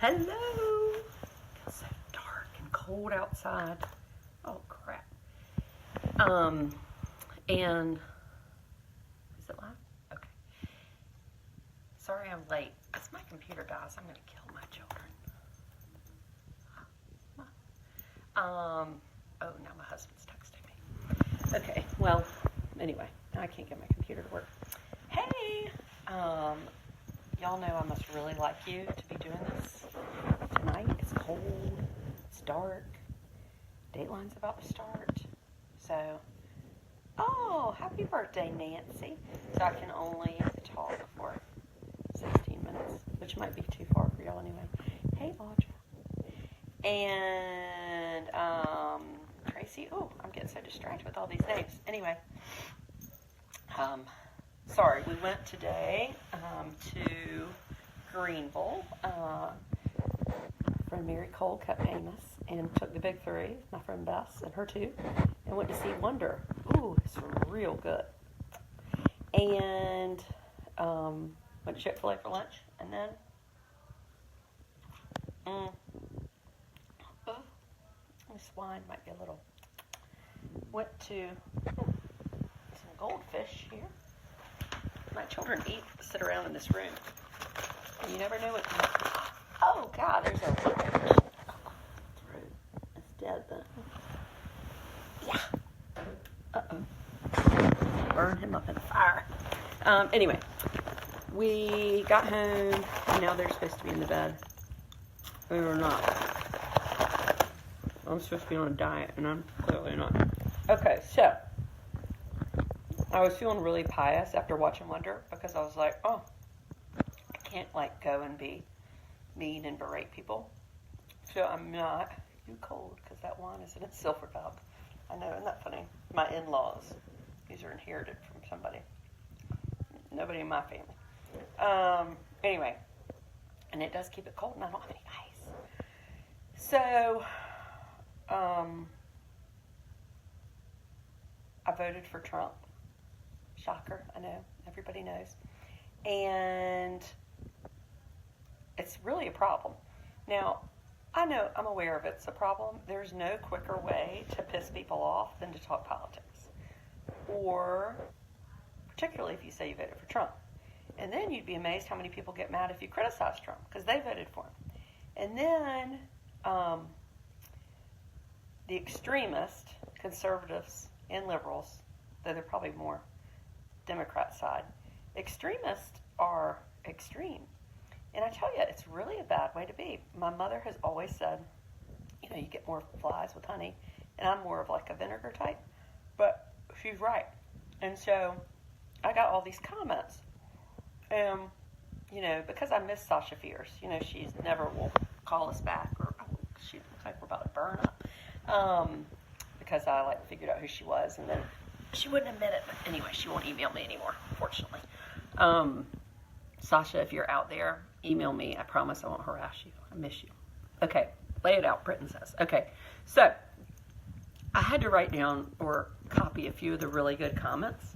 Hello. It's so dark and cold outside. Oh crap. And is it live? Okay. Sorry I'm late. It's my computer, guys. I'm gonna kill my children. Oh, now my husband's texting me. Okay. Well, anyway, I can't get my computer to work. Hey. Y'all know I must really like you to be doing this tonight. It's cold, it's dark, Dateline's about to start. So, oh, happy birthday, Nancy. So I can only talk for 16 minutes, which might be too far for y'all anyway. Hey, Audra. And, Tracy. Oh, I'm getting so distracted with all these names. Anyway, sorry, we went today to Greenville. Friend Mary Cole kept paying us and took the big three, my friend Bess and her two, and went to see Wonder. Ooh, it's real good. And went to Chick-fil-A for lunch, and then this wine might be a little. Went to some goldfish here. My children sit around in this room. And you never know what. Oh God, there's a roach. It's dead though. Yeah. Burn him up in the fire. Anyway, we got home, and now they're supposed to be in the bed. Or not. I'm supposed to be on a diet, and I'm clearly not. Okay, so I was feeling really pious after watching Wonder because I was like, oh, I can't go and be mean and berate people. So I'm not. You cold because that wine is in a silver cup. I know, isn't that funny? My in-laws. These are inherited from somebody. Nobody in my family. Anyway, and it does keep it cold, and I don't have any ice. So, I voted for Trump. Shocker, I know. Everybody knows. And it's really a problem. Now, I know, I'm aware of it's a problem. There's no quicker way to piss people off than to talk politics. Or, particularly if you say you voted for Trump. And then you'd be amazed how many people get mad if you criticize Trump, because they voted for him. And then, the extremists, conservatives and liberals, though they're probably more Democrat side, extremists are extreme. And I tell you, it's really a bad way to be. My mother has always said, you get more flies with honey, and I'm more of a vinegar type, but she's right. And so I got all these comments, and, because I miss Sasha Fierce, she's never will call us back, or she looks like we're about to burn up, because I figured out who she was, and then she wouldn't admit it, but anyway, she won't email me anymore, fortunately. Sasha, if you're out there, email me. I promise I won't harass you. I miss you. Okay, lay it out, Britton says. Okay, so I had to write down or copy a few of the really good comments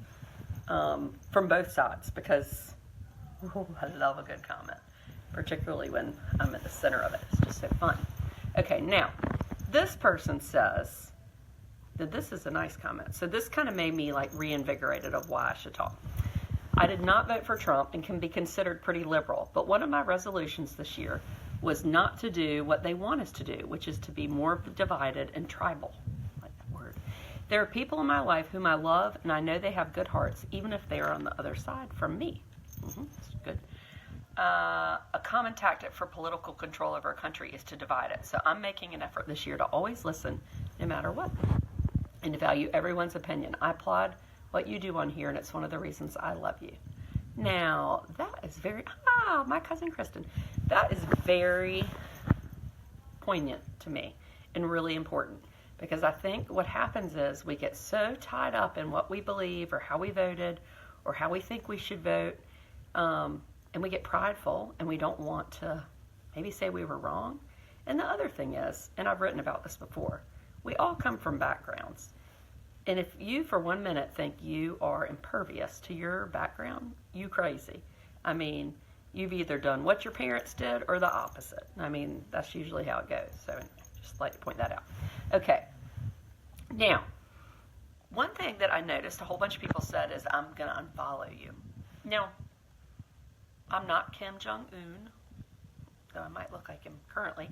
from both sides because I love a good comment, particularly when I'm at the center of it. It's just so fun. Okay, now, this person says that this is a nice comment. So this kind of made me reinvigorated of why I should talk. I did not vote for Trump and can be considered pretty liberal, but one of my resolutions this year was not to do what they want us to do, which is to be more divided and tribal. I like that word. There are people in my life whom I love, and I know they have good hearts, even if they are on the other side from me. That's good. A common tactic for political control of our country is to divide it. So I'm making an effort this year to always listen, no matter what, and to value everyone's opinion. I applaud what you do on here, and it's one of the reasons I love you. Now, that is very, my cousin Kristen, that is very poignant to me and really important, because I think what happens is we get so tied up in what we believe or how we voted or how we think we should vote, and we get prideful and we don't want to maybe say we were wrong. And the other thing is, and I've written about this before, we all come from backgrounds. And if you for 1 minute think you are impervious to your background, you crazy. I mean, you've either done what your parents did or the opposite. I mean, that's usually how it goes. So just like to point that out. Okay. Now, one thing that I noticed a whole bunch of people said is, I'm going to unfollow you. Now, I'm not Kim Jong-un, though I might look like him currently.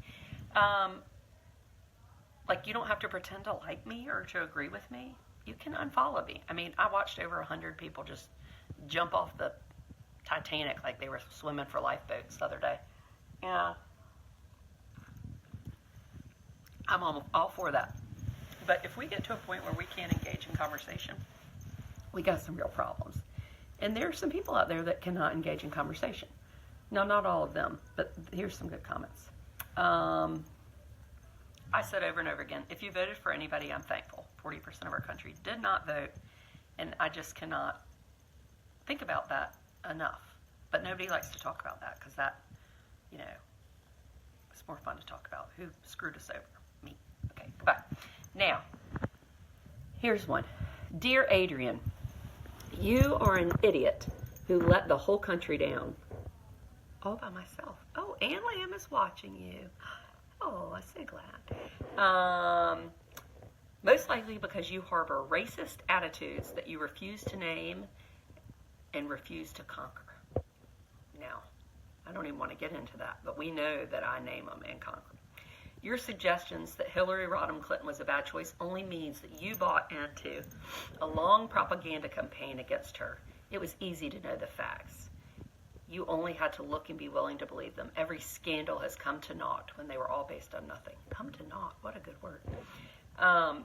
Like, you don't have to pretend to like me or to agree with me. You can unfollow me. I mean, I watched over 100 people just jump off the Titanic like they were swimming for lifeboats the other day. Yeah. I'm all for that. But if we get to a point where we can't engage in conversation, we got some real problems. And there are some people out there that cannot engage in conversation. Now, not all of them, but here's some good comments. I said over and over again, if you voted for anybody, I'm thankful. 40% of our country did not vote, and I just cannot think about that enough. But nobody likes to talk about that because that, you know, it's more fun to talk about who screwed us over. Me. Okay, goodbye. Now, here's one. Dear Adrian, you are an idiot who let the whole country down. All by myself. Oh, Ann Lamb is watching you. Oh, I'm so glad. Most likely because you harbor racist attitudes that you refuse to name and refuse to conquer. Now, I don't even want to get into that, but we know that I name them and conquer. Your suggestions that Hillary Rodham Clinton was a bad choice only means that you bought into a long propaganda campaign against her. It was easy to know the facts. You only had to look and be willing to believe them. Every scandal has come to naught when they were all based on nothing. Come to naught, what a good word. I'm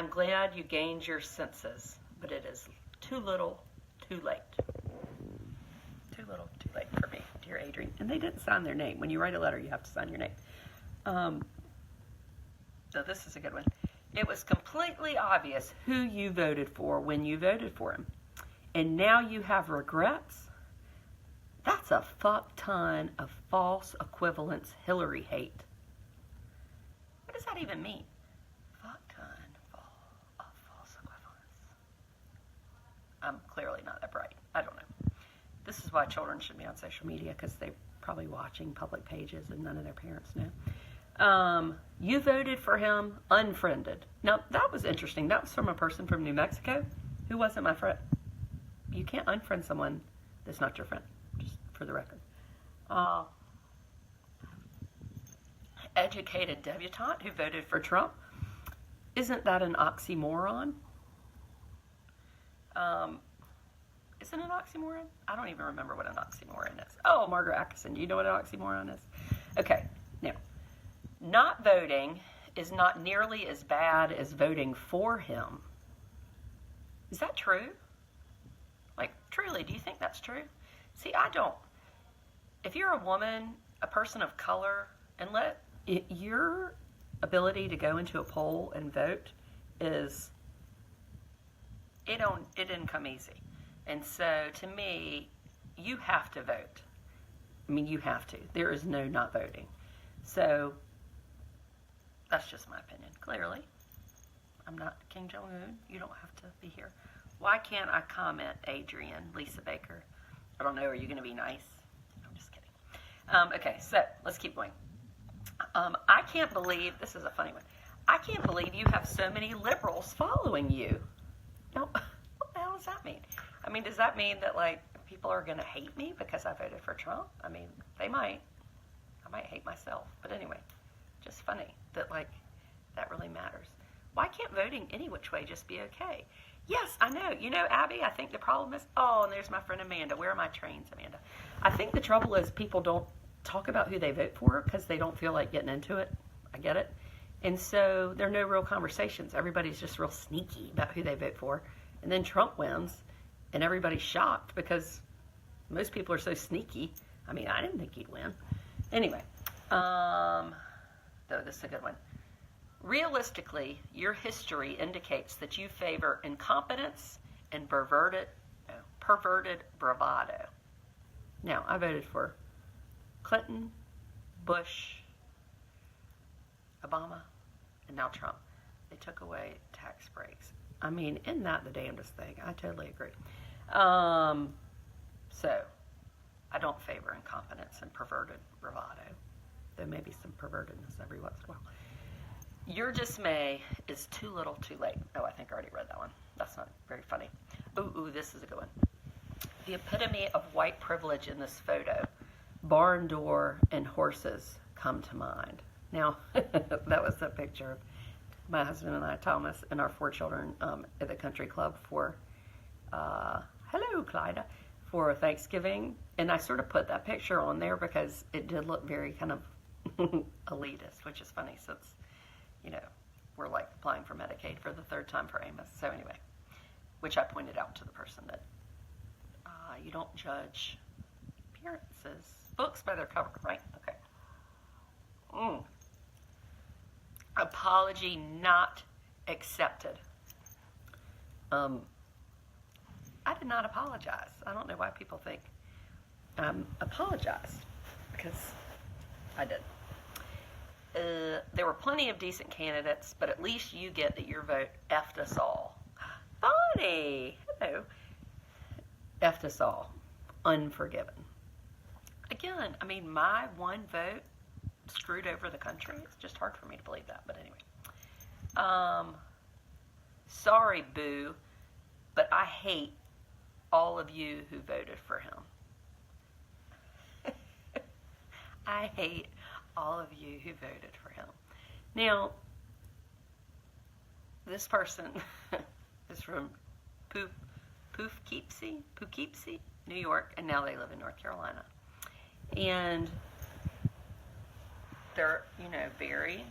glad you gained your senses, but it is too little, too late. Too little, too late for me, dear Adrian. And they didn't sign their name. When you write a letter, you have to sign your name. So this is a good one. It was completely obvious who you voted for when you voted for him. And now you have regrets? That's a fuck ton of false equivalence Hillary hate. What does that even mean? Fuck ton of false equivalence. I'm clearly not that bright. I don't know. This is why children should be on social media, because they're probably watching public pages and none of their parents know. You voted for him unfriended. Now, that was interesting. That was from a person from New Mexico who wasn't my friend. You can't unfriend someone that's not your friend. For the record. Educated debutante who voted for Trump. Isn't that an oxymoron? Is it an oxymoron? I don't even remember what an oxymoron is. Oh, Margaret Atkinson, do you know what an oxymoron is? Okay, now, not voting is not nearly as bad as voting for him. Is that true? Like, truly, do you think that's true? See, I don't. If you're a woman, a person of color, and your ability to go into a poll and vote it didn't come easy. And so, to me, you have to vote. I mean, you have to. There is no not voting. So, that's just my opinion. Clearly, I'm not Kim Jong-un. You don't have to be here. Why can't I comment, Adrian, Lisa Baker? I don't know. Are you going to be nice? I'm just kidding. Okay, so let's keep going. I can't believe, this is a funny one. I can't believe you have so many liberals following you. Now, what the hell does that mean? I mean, does that mean that, like, people are going to hate me because I voted for Trump? I mean, they might. I might hate myself. But anyway, just funny that, like, that really matters. Why can't voting any which way just be okay? Yes, I know. You know, Abby, I think the problem is, oh, and there's my friend Amanda. Where are my trains, Amanda? I think the trouble is people don't talk about who they vote for because they don't feel like getting into it. I get it. And so there are no real conversations. Everybody's just real sneaky about who they vote for. And then Trump wins, and everybody's shocked because most people are so sneaky. I mean, I didn't think he'd win. Anyway, though this is a good one. Realistically, your history indicates that you favor incompetence and perverted bravado. Now, I voted for Clinton, Bush, Obama, and now Trump. They took away tax breaks. I mean, isn't that the damnedest thing? I totally agree. So, I don't favor incompetence and perverted bravado. There may be some pervertedness every once in a while. Your dismay is too little too late. Oh, I think I already read that one. That's not very funny. Ooh, this is a good one. The epitome of white privilege in this photo. Barn door and horses come to mind. Now, that was a picture of my husband and I, Thomas, and our 4 children at the country club for, hello, Clyda, for Thanksgiving. And I sort of put that picture on there because it did look very kind of elitist, which is funny since, you know, we're like applying for Medicaid for the 3rd time for Amos. So anyway, which I pointed out to the person that you don't judge appearances, books by their cover, right? Okay. Apology not accepted. I did not apologize. I don't know why people think apologized, because I did. There were plenty of decent candidates, but at least you get that your vote effed us all. Funny. Hello. Effed us all. Unforgiven. Again, I mean, my one vote screwed over the country. It's just hard for me to believe that, but anyway. Sorry, boo, but I hate all of you who voted for him. I hate all of you who voted for him. Now, this person is from Poughkeepsie, New York, and now they live in North Carolina. And they're, you know, very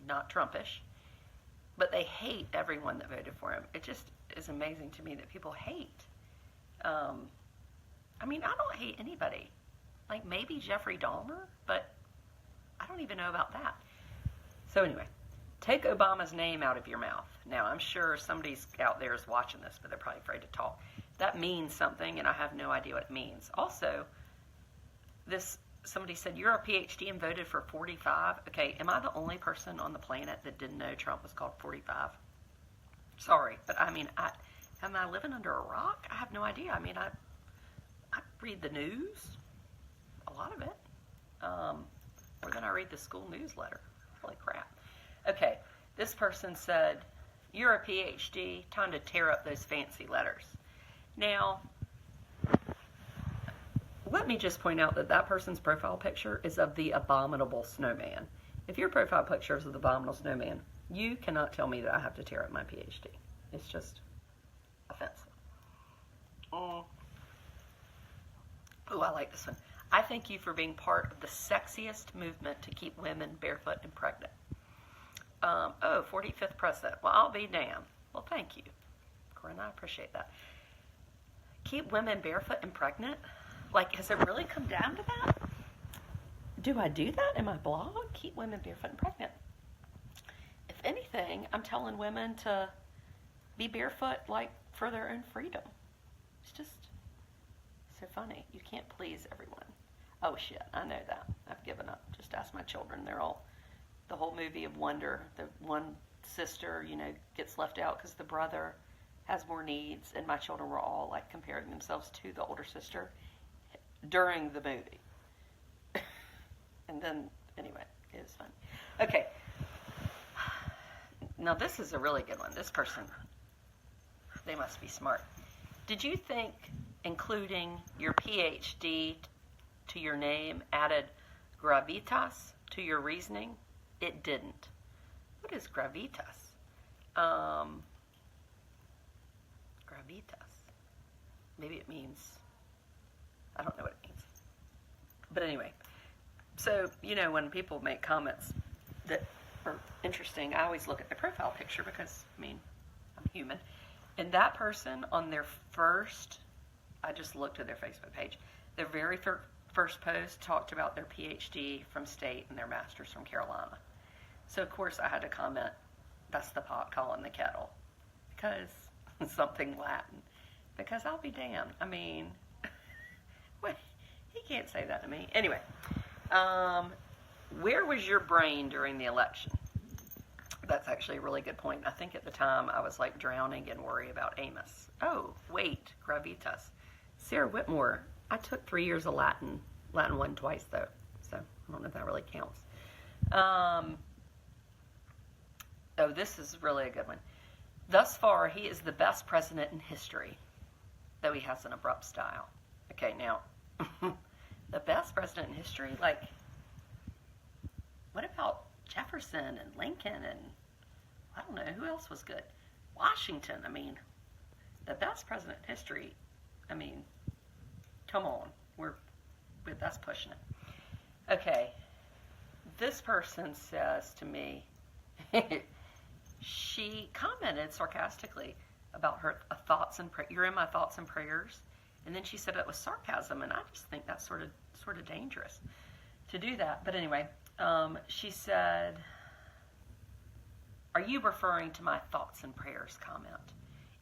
not Trumpish, but they hate everyone that voted for him. It just is amazing to me that people hate. I mean, I don't hate anybody. Like maybe Jeffrey Dahmer, but I don't even know about that. So anyway, take Obama's name out of your mouth. Now, I'm sure somebody's out there is watching this, but they're probably afraid to talk. That means something, and I have no idea what it means. Also, somebody said, you're a PhD and voted for 45. Okay, am I the only person on the planet that didn't know Trump was called 45? Sorry, but I mean, am I living under a rock? I have no idea. I mean, I read the news, a lot of it, or then I read the school newsletter. Holy crap. Okay, this person said, you're a PhD, time to tear up those fancy letters. Now, let me just point out that that person's profile picture is of the abominable snowman. If your profile picture is of the abominable snowman, you cannot tell me that I have to tear up my PhD. It's just offensive. Oh, I like this one. I thank you for being part of the sexiest movement to keep women barefoot and pregnant. 45th president. Well, I'll be damned. Well, thank you, Corinne. I appreciate that. Keep women barefoot and pregnant? Like, has it really come down to that? Do I do that in my blog? Keep women barefoot and pregnant. If anything, I'm telling women to be barefoot, like, for their own freedom. It's just so funny. You can't please everyone. Oh, shit, I know that. I've given up. Just ask my children. They're all, the whole movie of Wonder, the one sister, you know, gets left out because the brother has more needs, and my children were all, like, comparing themselves to the older sister during the movie. And then, anyway, it was fun. Okay. Now, this is a really good one. This person, they must be smart. Did you think including your PhD to your name added gravitas to your reasoning? It didn't. What is gravitas? Gravitas. Maybe it means, I don't know what it means. But anyway, so, you know, when people make comments that are interesting, I always look at their profile picture because, I mean, I'm human. And that person on their first, I just looked at their Facebook page, their very first post talked about their PhD from State and their master's from Carolina. So, of course, I had to comment, that's the pot calling the kettle, because something Latin. Because I'll be damned. I mean, what? He can't say that to me. Anyway, where was your brain during the election? That's actually a really good point. I think at the time I was like drowning in worry about Amos. Oh, wait, gravitas. Sarah Whitmore, I took 3 years of Latin. Latin 1 twice, though. So I don't know if that really counts. Oh, this is really a good one. Thus far, he is the best president in history, though he has an abrupt style. Okay, now, the best president in history? Like, what about Jefferson and Lincoln and, I don't know, who else was good? Washington, I mean, the best president in history, I mean, come on, that's pushing it. Okay, this person says to me, she commented sarcastically about her thoughts and you're in my thoughts and prayers, and then she said it was sarcasm, and I just think that's sort of dangerous to do that. But anyway, she said, "Are you referring to my thoughts and prayers comment?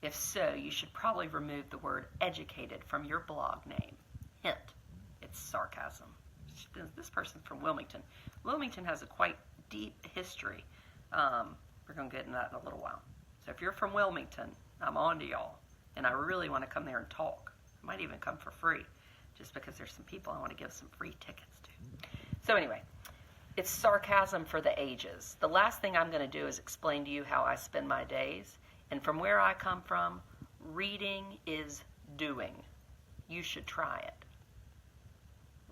If so, you should probably remove the word educated from your blog name. Hint, it's sarcasm." This person's from Wilmington. Wilmington has a quite deep history. We're going to get into that in a little while. So if you're from Wilmington, I'm on to y'all. And I really want to come there and talk. I might even come for free, just because there's some people I want to give some free tickets to. So anyway, it's sarcasm for the ages. The last thing I'm going to do is explain to you how I spend my days. And from where I come from, reading is doing. You should try it.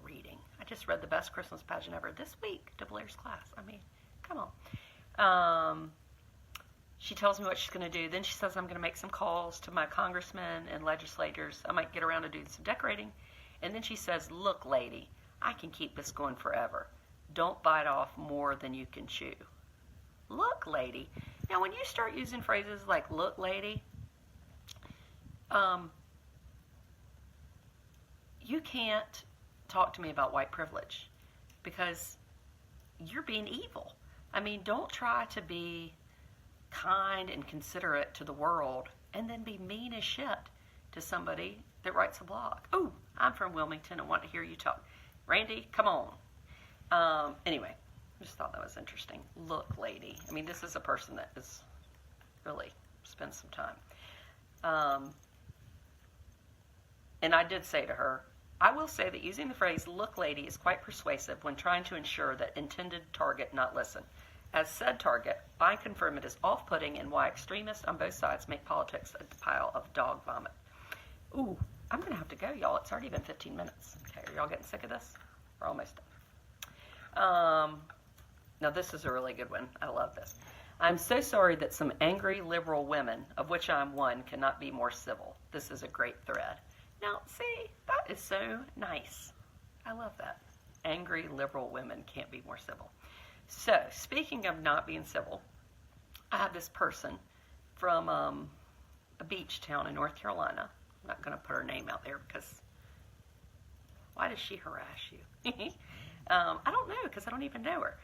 Reading. I just read the best Christmas pageant ever this week to Blair's class. I mean, come on. She tells me what she's going to do. Then she says I'm going to make some calls to my congressmen and legislators. I might get around to doing some decorating. And then she says, "Look, lady, I can keep this going forever. Don't bite off more than you can chew." Look, lady. Now, when you start using phrases like "look, lady," you can't talk to me about white privilege, because you're being evil. I mean, don't try to be kind and considerate to the world and then be mean as shit to somebody that writes a blog. "Oh, I'm from Wilmington and want to hear you talk." Randy, come on. Anyway, I just thought that was interesting. Look, lady. I mean, this is a person that is really spends some time. And I did say to her, "I will say that using the phrase 'look, lady' is quite persuasive when trying to ensure that intended target not listen. As said target, I confirm it is off-putting and why extremists on both sides make politics a pile of dog vomit." Ooh, I'm going to have to go, y'all. It's already been 15 minutes. Okay, are y'all getting sick of this? We're almost done. Now, this is a really good one. I love this. "I'm so sorry that some angry liberal women, of which I'm one, cannot be more civil. This is a great thread." Now, see, that is so nice. I love that. Angry liberal women can't be more civil. So, speaking of not being civil, I have this person from a beach town in North Carolina. I'm not going to put her name out there because why does she harass you? I don't know, because I don't even know her.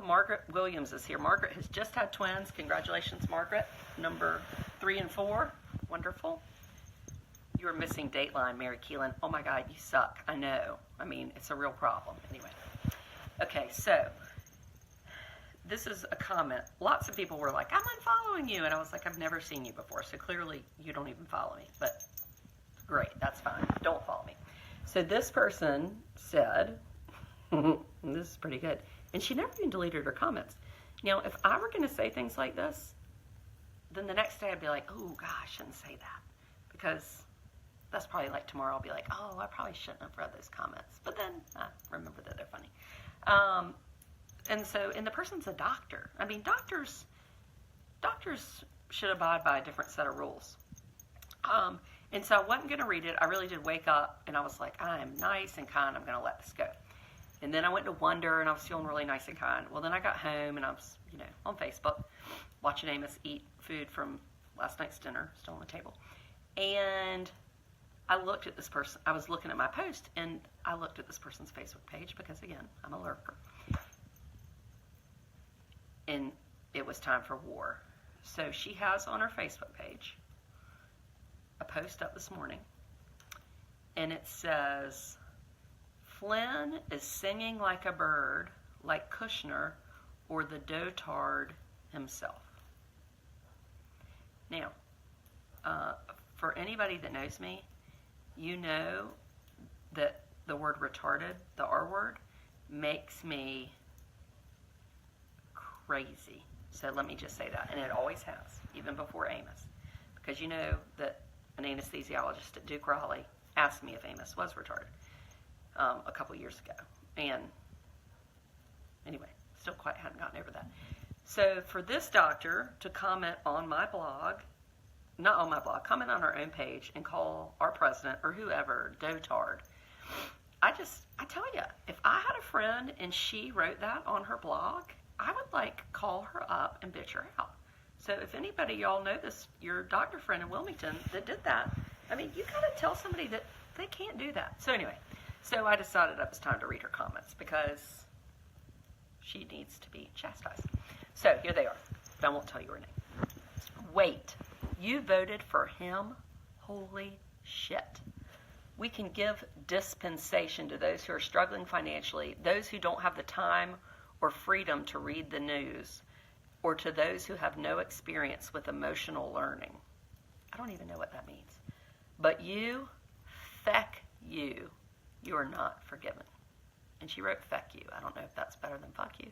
Margaret Williams is here. Margaret has just had twins. Congratulations, Margaret. Number 3 and 4. Wonderful. You were missing Dateline, Mary Keelan. Oh my God, you suck. I know. I mean, it's a real problem. Anyway. Okay, so this is a comment. Lots of people were like, "I'm unfollowing you." And I was like, "I've never seen you before, so clearly you don't even follow me." But great, that's fine. Don't follow me. So this person said, and this is pretty good, and she never even deleted her comments. Now, if I were going to say things like this, then the next day I'd be like, "Oh, gosh, I shouldn't say that." Because that's probably like tomorrow I'll be like, "Oh, I probably shouldn't have read those comments." But then I remember that they're funny. And the person's a doctor. I mean, doctors should abide by a different set of rules. And so I wasn't going to read it. I really did wake up and I was like, I am nice and kind. I'm going to let this go. And then I went to Wonder and I was feeling really nice and kind. Well, then I got home and I was, on Facebook watching Amos eat food from last night's dinner, still on the table. And I looked at this person. I was looking at my post and I looked at this person's Facebook page because, again, I'm a lurker. And it was time for war. So she has on her Facebook page a post up this morning, and it says, "Flynn is singing like a bird, like Kushner or the dotard himself." Now, for anybody that knows me, you know that the word retarded, the R word, makes me crazy. So let me just say that. And it always has, even before Amos. Because you know that an anesthesiologist at Duke Raleigh asked me if Amos was retarded a couple years ago. And anyway, still quite hadn't gotten over that. So for this doctor to comment on my blog, not on my blog, comment on our own page and call our president or whoever dotard, I tell you, if I had a friend and she wrote that on her blog, I would call her up and bitch her out. So if anybody y'all know this, your doctor friend in Wilmington that did that, I mean, you gotta tell somebody that they can't do that. So anyway, so I decided it was time to read her comments because she needs to be chastised. So here they are, but I won't tell you her name. Wait, you voted for him? Holy shit. We can give dispensation to those who are struggling financially, those who don't have the time or freedom to read the news, or to those who have no experience with emotional learning. I don't even know what that means. But you, feck you, you are not forgiven. And she wrote feck you. I don't know if that's better than fuck you.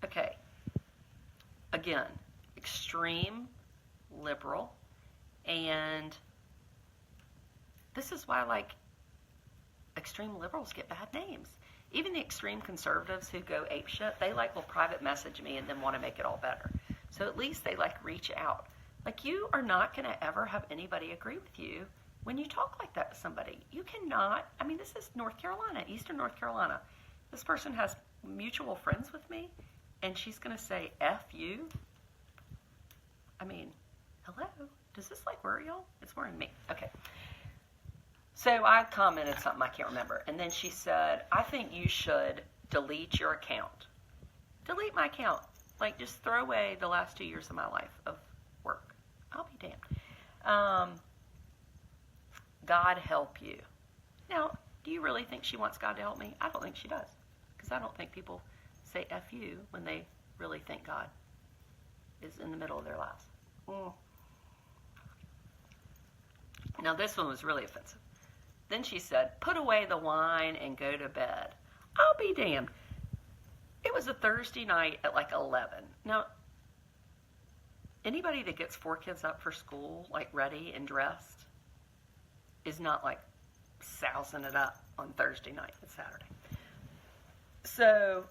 Okay. Again, extreme liberal, and this is why extreme liberals get bad names. Even the extreme conservatives who go apeshit, they will private message me and then want to make it all better. So at least they reach out. You are not going to ever have anybody agree with you when you talk like that to somebody. You cannot. I mean, this is North Carolina, Eastern North Carolina. This person has mutual friends with me, and she's going to say F you. I mean, hello? Does this worry y'all? It's worrying me. Okay. So I commented something I can't remember. And then she said, I think you should delete your account. Delete my account. Just throw away the last 2 years of my life of work. I'll be damned. God help you. Now, do you really think she wants God to help me? I don't think she does. Because I don't think people say F you when they really think God is in the middle of their lives. Now, this one was really offensive. Then she said, put away the wine and go to bed. I'll be damned. It was a Thursday night at 11. Now, anybody that gets 4 kids up for school, ready and dressed, is not sousing it up on Thursday night. It's Saturday. So,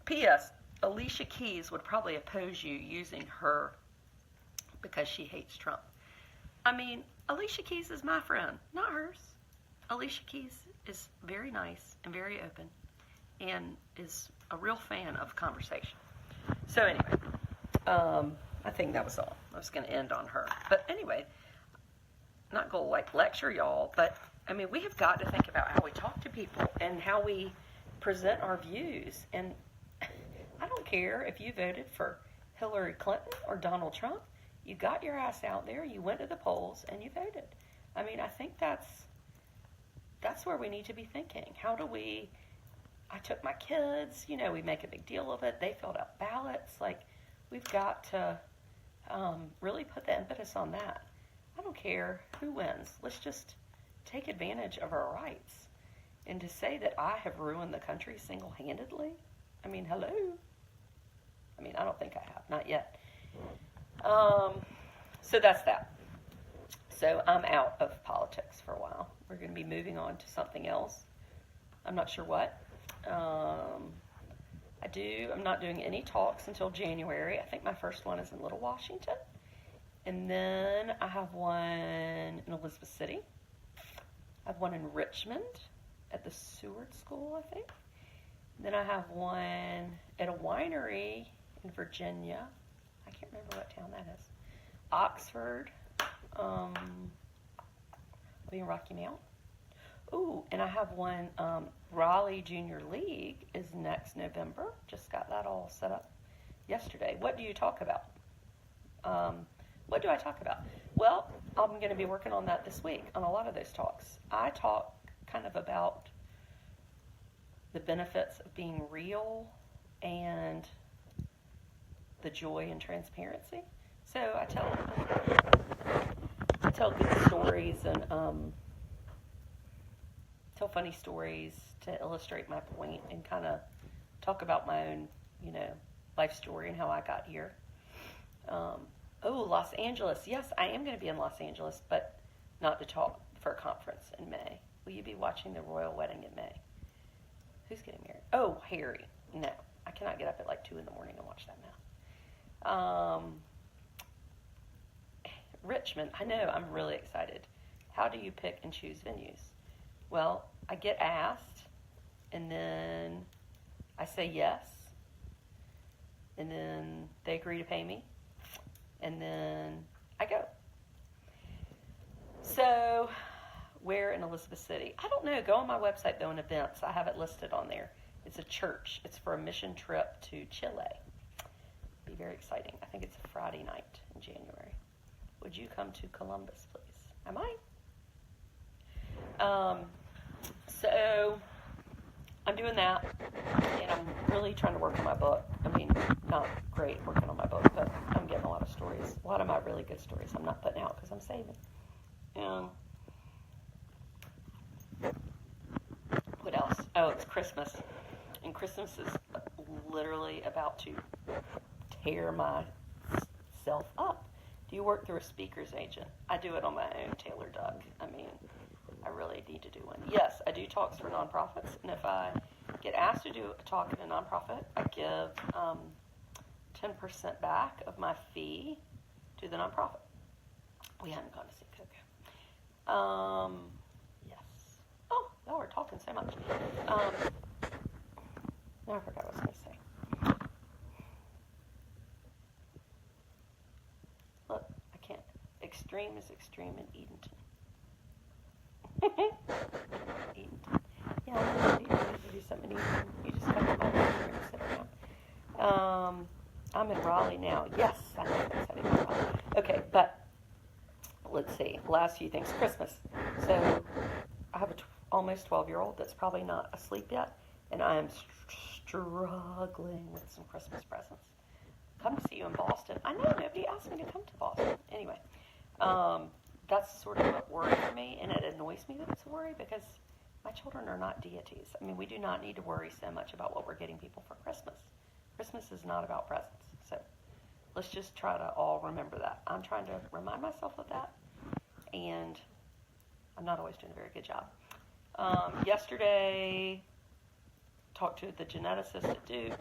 P.S., Alicia Keys would probably oppose you using her because she hates Trump. I mean, Alicia Keys is my friend, not hers. Alicia Keys is very nice and very open and is a real fan of conversation. So anyway, I think that was all. I was going to end on her. But anyway, not going to lecture y'all, but I mean, we have got to think about how we talk to people and how we present our views. And I don't care if you voted for Hillary Clinton or Donald Trump. You got your ass out there, you went to the polls, and you voted. I mean, I think that's where we need to be thinking. How do we, I took my kids, we make a big deal of it. They filled out ballots. We've got to really put the impetus on that. I don't care who wins. Let's just take advantage of our rights. And to say that I have ruined the country single-handedly, I mean, hello? I mean, I don't think I have. Not yet. So that's that. So I'm out of politics for a while. We're going to be moving on to something else. I'm not sure what. I'm not doing any talks until January. I think my first one is in Little Washington. And then I have one in Elizabeth City. I have one in Richmond at the Seward School, I think. Then I have one at a winery in Virginia. I can't remember what town that is. Oxford. I'll be in Rocky Mount. Ooh, and I have one, Raleigh Junior League is next November. Just got that all set up yesterday. What do you talk about? What do I talk about? Well, I'm going to be working on that this week, on a lot of those talks. I talk kind of about the benefits of being real and the joy and transparency. So I tell good stories and tell funny stories to illustrate my point and kind of talk about my own, life story and how I got here. Los Angeles. Yes, I am going to be in Los Angeles, but not to talk for a conference in May. Will you be watching the royal wedding in May? Who's getting married? Oh, Harry. No, I cannot get up at like 2 in the morning and watch that now. Richmond. I know, I'm really excited. How do you pick and choose venues? Well, I get asked, and then I say yes, and then they agree to pay me, and then I go. So, where in Elizabeth City? I don't know. Go on my website, though, in events. I have it listed on there. It's a church. It's for a mission trip to Chile. Be very exciting. I think it's a Friday night in January. Would you come to Columbus, please? I might. So I'm doing that, and I'm really trying to work on my book. I mean, not great working on my book, but I'm getting a lot of stories. A lot of my really good stories I'm not putting out because I'm saving. What else? Oh, it's Christmas. And Christmas is literally about to tear myself up. Do you work through a speaker's agent? I do it on my own, Taylor Duck. I mean, I really need to do one. Yes, I do talks for nonprofits, and if I get asked to do a talk at a nonprofit, I give 10% back of my fee to the nonprofit. We haven't gone to see Coco. Yes. Oh, y'all are talking so much. Now I forgot what I was going to say. Look, I can't. Extreme is extreme in Edenton. Edenton. Yeah, I need to do something in Edenton. You just come to my living room and sit around. I'm in Raleigh now. Yes, I know that's how to go Raleigh. Okay, but let's see. Last few things. Christmas. So I have a almost 12-year-old that's probably not asleep yet, and I am struggling with some Christmas presents. Come to see you in Boston. I know, nobody asked me to come to Boston. Anyway, that's sort of a worry for me, and it annoys me that it's a worry because my children are not deities. I mean, we do not need to worry so much about what we're getting people for Christmas. Christmas is not about presents. So let's just try to all remember that. I'm trying to remind myself of that, and I'm not always doing a very good job. Yesterday, talked to the geneticist at Duke,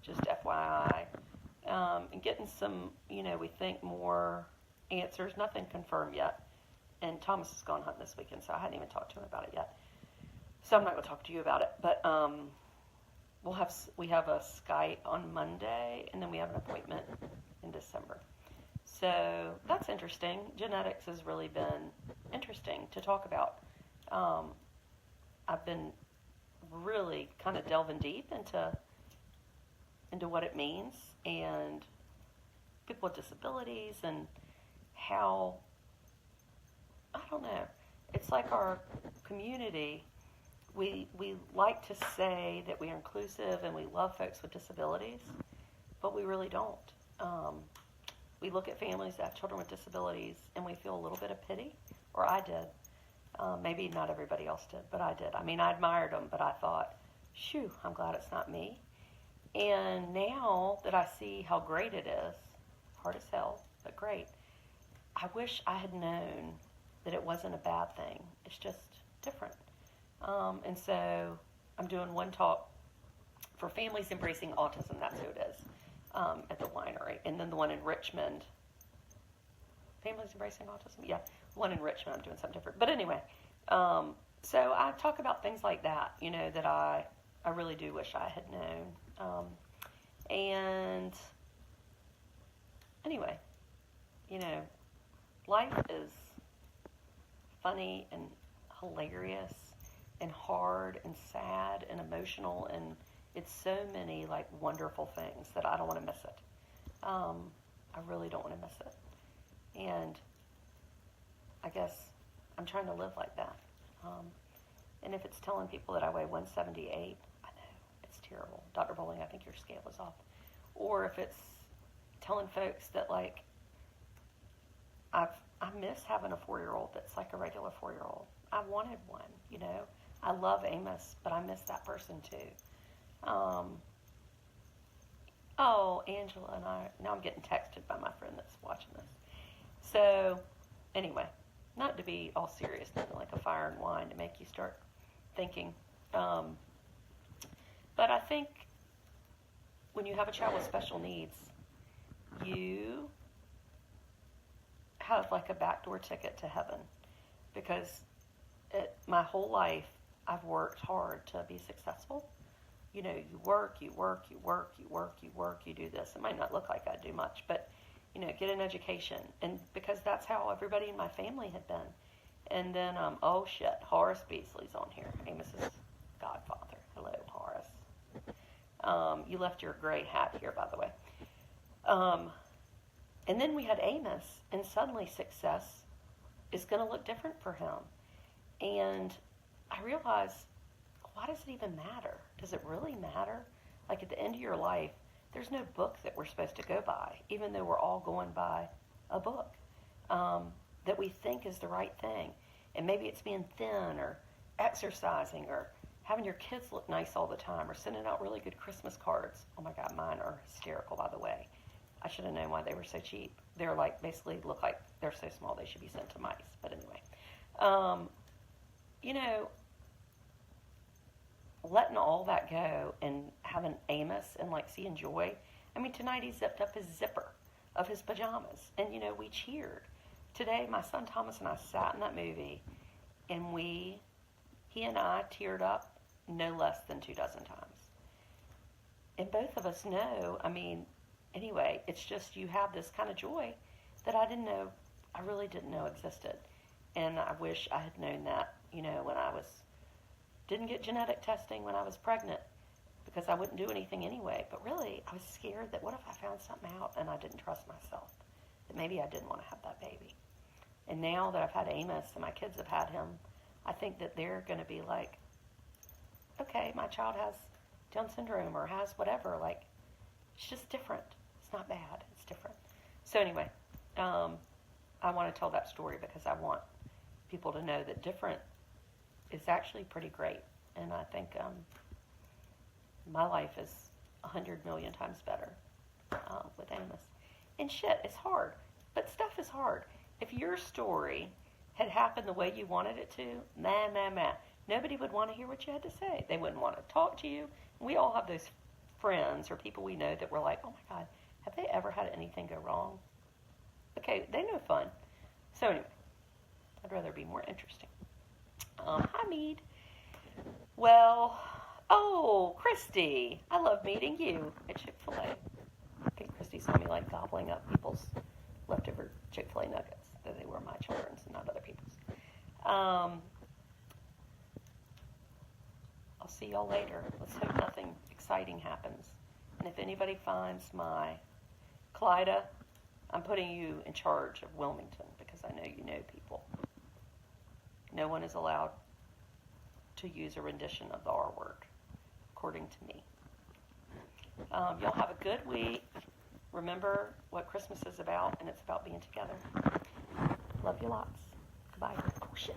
just FYI, and getting some, we think more answers. Nothing confirmed yet. And Thomas has gone hunting this weekend, so I hadn't even talked to him about it yet. So I'm not going to talk to you about it. But we have a Skype on Monday, and then we have an appointment in December. So that's interesting. Genetics has really been interesting to talk about. I've been really kind of delving deep into what it means and people with disabilities and how, I don't know, it's like our community, we like to say that we are inclusive and we love folks with disabilities, but we really don't. We look at families that have children with disabilities and we feel a little bit of pity, or I did. Maybe not everybody else did, but I did. I mean, I admired them, but I thought, shoo, I'm glad it's not me. And now that I see how great it is, hard as hell, but great, I wish I had known that it wasn't a bad thing. It's just different. And so I'm doing one talk for families embracing autism, that's who it is, at the winery. And then the one in Richmond, families embracing autism? Yeah, one in Richmond, I'm doing something different. But anyway, so I talk about things like that, that I really do wish I had known. And anyway, life is funny and hilarious and hard and sad and emotional, and it's so many wonderful things that I don't want to miss it. I really don't want to miss it. And I guess I'm trying to live like that. And if it's telling people that I weigh 178, I know, it's terrible. Dr. Bowling, I think your scale is off. Or if it's telling folks that I miss having a 4-year-old that's like a regular 4-year-old. I wanted one, I love Amos, but I miss that person too. Oh, Angela and I, now I'm getting texted by my friend that's watching this. So, anyway, not to be all serious, nothing like a fire and wine to make you start thinking. But I think when you have a child with special needs, you have like a backdoor ticket to heaven, because my whole life I've worked hard to be successful. You know, you work, you do this. It might not look like I do much, but, you know, get an education. And because that's how everybody in my family had been. And then, oh shit, Horace Beasley's on here. Amos's godfather. Hello, Horace. You left your gray hat here, by the way. And then we had Amos, and suddenly success is going to look different for him. And I realized, why does it even matter? Does it really matter? Like, at the end of your life, there's no book that we're supposed to go by, even though we're all going by a book that we think is the right thing. And maybe it's being thin, or exercising, or having your kids look nice all the time, or sending out really good Christmas cards. Oh my God, mine are hysterical, by the way. I should have known why they were so cheap. They're like, basically look like they're so small they should be sent to mice. But anyway, you know, letting all that go and having Amos and like seeing joy. I mean, tonight he zipped up his zipper of his pajamas, and you know, we cheered. Today, my son Thomas and I sat in that movie, and he and I teared up no less than 24 times. And both of us know, I mean, anyway, it's just you have this kind of joy that I really didn't know existed. And I wish I had known that, you know, when I didn't get genetic testing when I was pregnant, because I wouldn't do anything anyway. But really, I was scared that what if I found something out and I didn't trust myself, that maybe I didn't want to have that baby. And now that I've had Amos and my kids have had him, I think that they're going to be like, okay, my child has Down syndrome or has whatever. Like, it's just different. It's not bad. It's different. So anyway, I want to tell that story because I want people to know that different is actually pretty great. And I think my life is 100 million times better with Amos. And shit, it's hard. But stuff is hard. If your story had happened the way you wanted it to, nobody would want to hear what you had to say. They wouldn't want to talk to you. We all have those friends or people we know that we're like, oh my God, have they ever had anything go wrong? Okay, they know fun. So anyway, I'd rather be more interesting. Hi, Mead. Well, oh, Christy, I love meeting you at Chick-fil-A. I think Christy saw me like gobbling up people's leftover Chick-fil-A nuggets, though they were my children's and not other people's. I'll see y'all later. Let's hope nothing exciting happens. And if anybody finds my Clyda, I'm putting you in charge of Wilmington because I know you know people. No one is allowed to use a rendition of the R word, according to me. Y'all have a good week. Remember what Christmas is about, and it's about being together. Love you lots. Goodbye. Oh, shit.